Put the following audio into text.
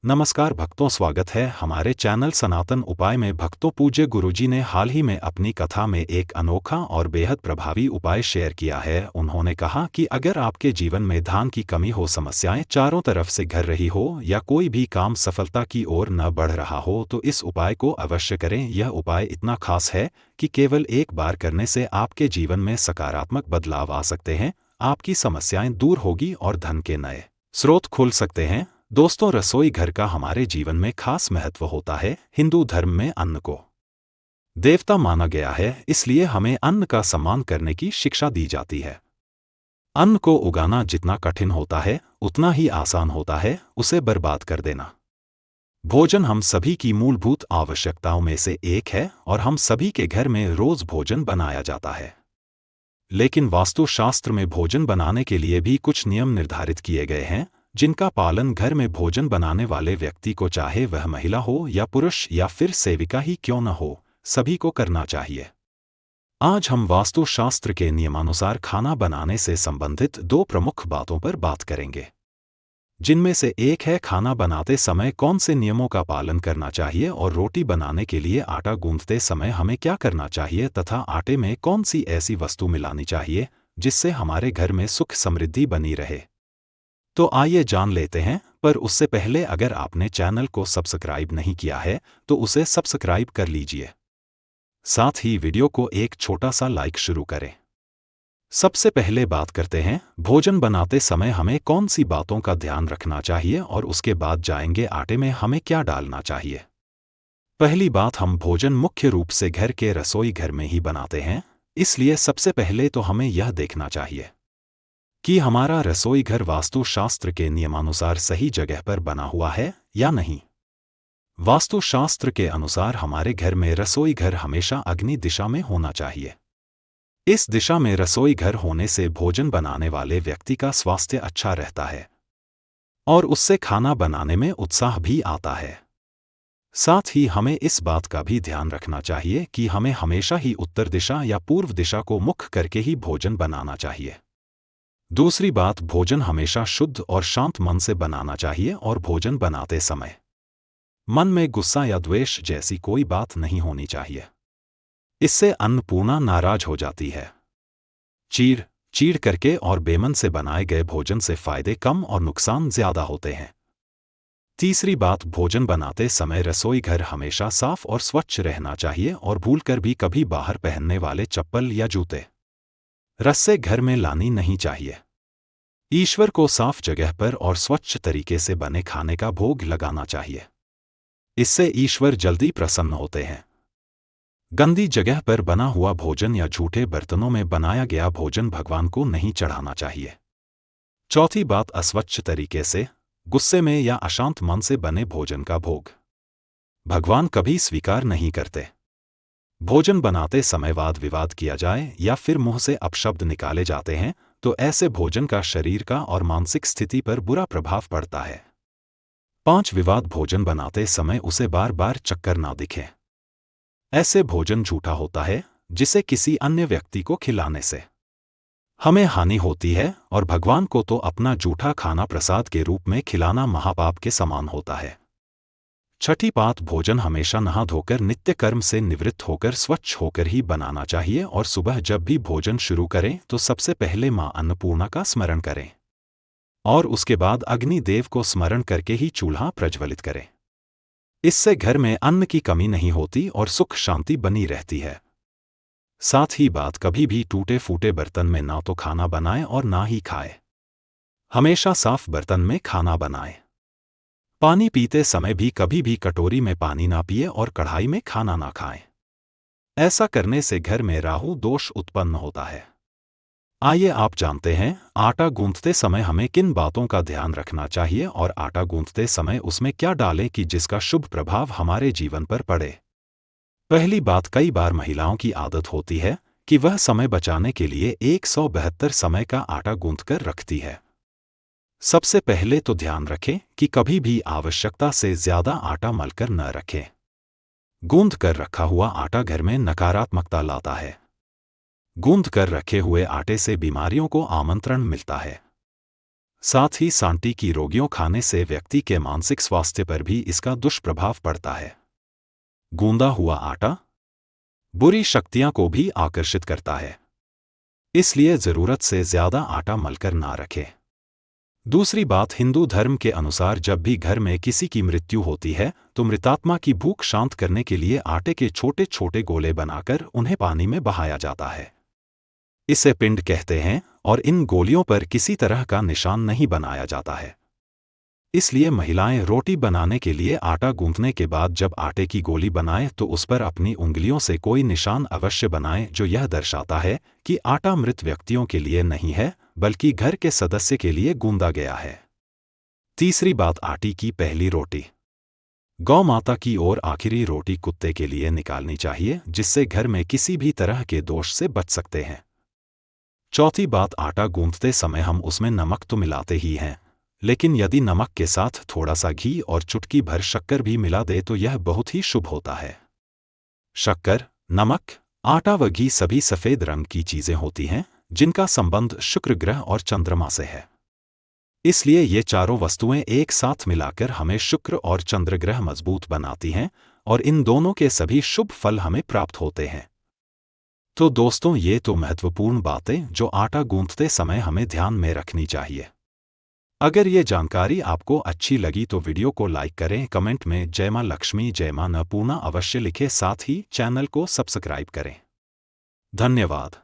नमस्कार भक्तों, स्वागत है हमारे चैनल सनातन उपाय में। भक्तों, पूज्य गुरुजी ने हाल ही में अपनी कथा में एक अनोखा और बेहद प्रभावी उपाय शेयर किया है। उन्होंने कहा कि अगर आपके जीवन में धन की कमी हो, समस्याएं चारों तरफ से घेर रही हो या कोई भी काम सफलता की ओर न बढ़ रहा हो, तो इस उपाय को अवश्य करें। यह उपाय इतना खास है कि केवल एक बार करने से आपके जीवन में सकारात्मक बदलाव आ सकते हैं, आपकी समस्याएं दूर होगी और धन के नए स्रोत खुल सकते हैं। दोस्तों, रसोई घर का हमारे जीवन में खास महत्व होता है। हिंदू धर्म में अन्न को देवता माना गया है, इसलिए हमें अन्न का सम्मान करने की शिक्षा दी जाती है। अन्न को उगाना जितना कठिन होता है, उतना ही आसान होता है उसे बर्बाद कर देना। भोजन हम सभी की मूलभूत आवश्यकताओं में से एक है और हम सभी के घर में रोज भोजन बनाया जाता है। लेकिन वास्तुशास्त्र में भोजन बनाने के लिए भी कुछ नियम निर्धारित किए गए हैं, जिनका पालन घर में भोजन बनाने वाले व्यक्ति को, चाहे वह महिला हो या पुरुष या फिर सेविका ही क्यों न हो, सभी को करना चाहिए। आज हम वास्तुशास्त्र के नियमानुसार खाना बनाने से संबंधित दो प्रमुख बातों पर बात करेंगे, जिनमें से एक है खाना बनाते समय कौन से नियमों का पालन करना चाहिए और रोटी बनाने के लिए आटा गूंथते समय हमें क्या करना चाहिए, तथा आटे में कौन सी ऐसी वस्तु मिलानी चाहिए जिससे हमारे घर में सुख समृद्धि बनी रहे। तो आइए जान लेते हैं, पर उससे पहले अगर आपने चैनल को सब्सक्राइब नहीं किया है तो उसे सब्सक्राइब कर लीजिए। साथ ही वीडियो को एक छोटा सा लाइक शुरू करें। सबसे पहले बात करते हैं भोजन बनाते समय हमें कौन सी बातों का ध्यान रखना चाहिए, और उसके बाद जाएंगे आटे में हमें क्या डालना चाहिए। पहली बात, हम भोजन मुख्य रूप से घर के रसोई घर में ही बनाते हैं, इसलिए सबसे पहले तो हमें यह देखना चाहिए कि हमारा रसोई घर वास्तुशास्त्र के नियमानुसार सही जगह पर बना हुआ है या नहीं। वास्तुशास्त्र के अनुसार हमारे घर में रसोई घर हमेशा अग्नि दिशा में होना चाहिए। इस दिशा में रसोई घर होने से भोजन बनाने वाले व्यक्ति का स्वास्थ्य अच्छा रहता है और उससे खाना बनाने में उत्साह भी आता है। साथ ही हमें इस बात का भी ध्यान रखना चाहिए कि हमें हमेशा ही उत्तर दिशा या पूर्व दिशा को मुख करके ही भोजन बनाना चाहिए। दूसरी बात, भोजन हमेशा शुद्ध और शांत मन से बनाना चाहिए और भोजन बनाते समय मन में गुस्सा या द्वेष जैसी कोई बात नहीं होनी चाहिए। इससे अन्नपूर्णा नाराज हो जाती है। चीड़ करके और बेमन से बनाए गए भोजन से फायदे कम और नुकसान ज्यादा होते हैं। तीसरी बात, भोजन बनाते समय रसोई घर हमेशा साफ और स्वच्छ रहना चाहिए और भूलकर भी कभी बाहर पहनने वाले चप्पल या जूते रस्से घर में लानी नहीं चाहिए। ईश्वर को साफ जगह पर और स्वच्छ तरीके से बने खाने का भोग लगाना चाहिए। इससे ईश्वर जल्दी प्रसन्न होते हैं। गंदी जगह पर बना हुआ भोजन या झूठे बर्तनों में बनाया गया भोजन भगवान को नहीं चढ़ाना चाहिए। चौथी बात, अस्वच्छ तरीके से, गुस्से में या अशांत मन से बने भोजन का भोग भगवान कभी स्वीकार नहीं करते। भोजन बनाते समय वाद विवाद किया जाए या फिर मुंह से अपशब्द निकाले जाते हैं तो ऐसे भोजन का शरीर का और मानसिक स्थिति पर बुरा प्रभाव पड़ता है। 5, विवाद भोजन बनाते समय उसे बार बार चक्कर ना दिखे। ऐसे भोजन झूठा होता है जिसे किसी अन्य व्यक्ति को खिलाने से हमें हानि होती है, और भगवान को तो अपना जूठा खाना प्रसाद के रूप में खिलाना महापाप के समान होता है। छठी बात, भोजन हमेशा नहा धोकर नित्य कर्म से निवृत्त होकर स्वच्छ होकर ही बनाना चाहिए और सुबह जब भी भोजन शुरू करें तो सबसे पहले मां अन्नपूर्णा का स्मरण करें और उसके बाद अग्नि देव को स्मरण करके ही चूल्हा प्रज्वलित करें। इससे घर में अन्न की कमी नहीं होती और सुख शांति बनी रहती है। साथ ही बात, कभी भी टूटे फूटे बर्तन में ना तो खाना बनाएं और ना ही खाएं। हमेशा साफ बर्तन में खाना बनाएं। पानी पीते समय भी कभी भी कटोरी में पानी ना पिए और कढ़ाई में खाना ना खाएं। ऐसा करने से घर में राहु दोष उत्पन्न होता है। आइए आप जानते हैं आटा गूंथते समय हमें किन बातों का ध्यान रखना चाहिए और आटा गूंथते समय उसमें क्या डालें कि जिसका शुभ प्रभाव हमारे जीवन पर पड़े। पहली बात, कई बार महिलाओं की आदत होती है कि वह समय बचाने के लिए 172 समय का आटा गूंथकर रखती है। सबसे पहले तो ध्यान रखें कि कभी भी आवश्यकता से ज्यादा आटा मलकर न रखें। गूंथ कर रखा हुआ आटा घर में नकारात्मकता लाता है। गूंथ कर रखे हुए आटे से बीमारियों को आमंत्रण मिलता है। साथ ही सांटी की रोगियों खाने से व्यक्ति के मानसिक स्वास्थ्य पर भी इसका दुष्प्रभाव पड़ता है। गूंदा हुआ आटा बुरी शक्तियां को भी आकर्षित करता है, इसलिए जरूरत से ज्यादा आटा मलकर ना रखें। दूसरी बात, हिंदू धर्म के अनुसार जब भी घर में किसी की मृत्यु होती है तो मृतात्मा की भूख शांत करने के लिए आटे के छोटे छोटे गोले बनाकर उन्हें पानी में बहाया जाता है। इसे पिंड कहते हैं और इन गोलियों पर किसी तरह का निशान नहीं बनाया जाता है। इसलिए महिलाएं रोटी बनाने के लिए आटा गूंथने के बाद जब आटे की गोली बनाएं तो उस पर अपनी उंगलियों से कोई निशान अवश्य बनाएं, जो यह दर्शाता है कि आटा मृत व्यक्तियों के लिए नहीं है बल्कि घर के सदस्य के लिए गूंदा गया है। तीसरी बात, आटे की पहली रोटी गौ माता की और आखिरी रोटी कुत्ते के लिए निकालनी चाहिए, जिससे घर में किसी भी तरह के दोष से बच सकते हैं। चौथी बात, आटा गूंथते समय हम उसमें नमक तो मिलाते ही हैं, लेकिन यदि नमक के साथ थोड़ा सा घी और चुटकी भर शक्कर भी मिला दे तो यह बहुत ही शुभ होता है। शक्कर, नमक, आटा व घी सभी सफेद रंग की चीजें होती हैं जिनका संबंध शुक्र ग्रह और चंद्रमा से है। इसलिए ये चारों वस्तुएं एक साथ मिलाकर हमें शुक्र और चंद्र ग्रह मजबूत बनाती हैं और इन दोनों के सभी शुभ फल हमें प्राप्त होते हैं। तो दोस्तों, ये तो महत्वपूर्ण बातें जो आटा गूंथते समय हमें ध्यान में रखनी चाहिए। अगर ये जानकारी आपको अच्छी लगी तो वीडियो को लाइक करें, कमेंट में जय मां लक्ष्मी जय मां अन्नपूर्णा अवश्य लिखें, साथ ही चैनल को सब्सक्राइब करें। धन्यवाद।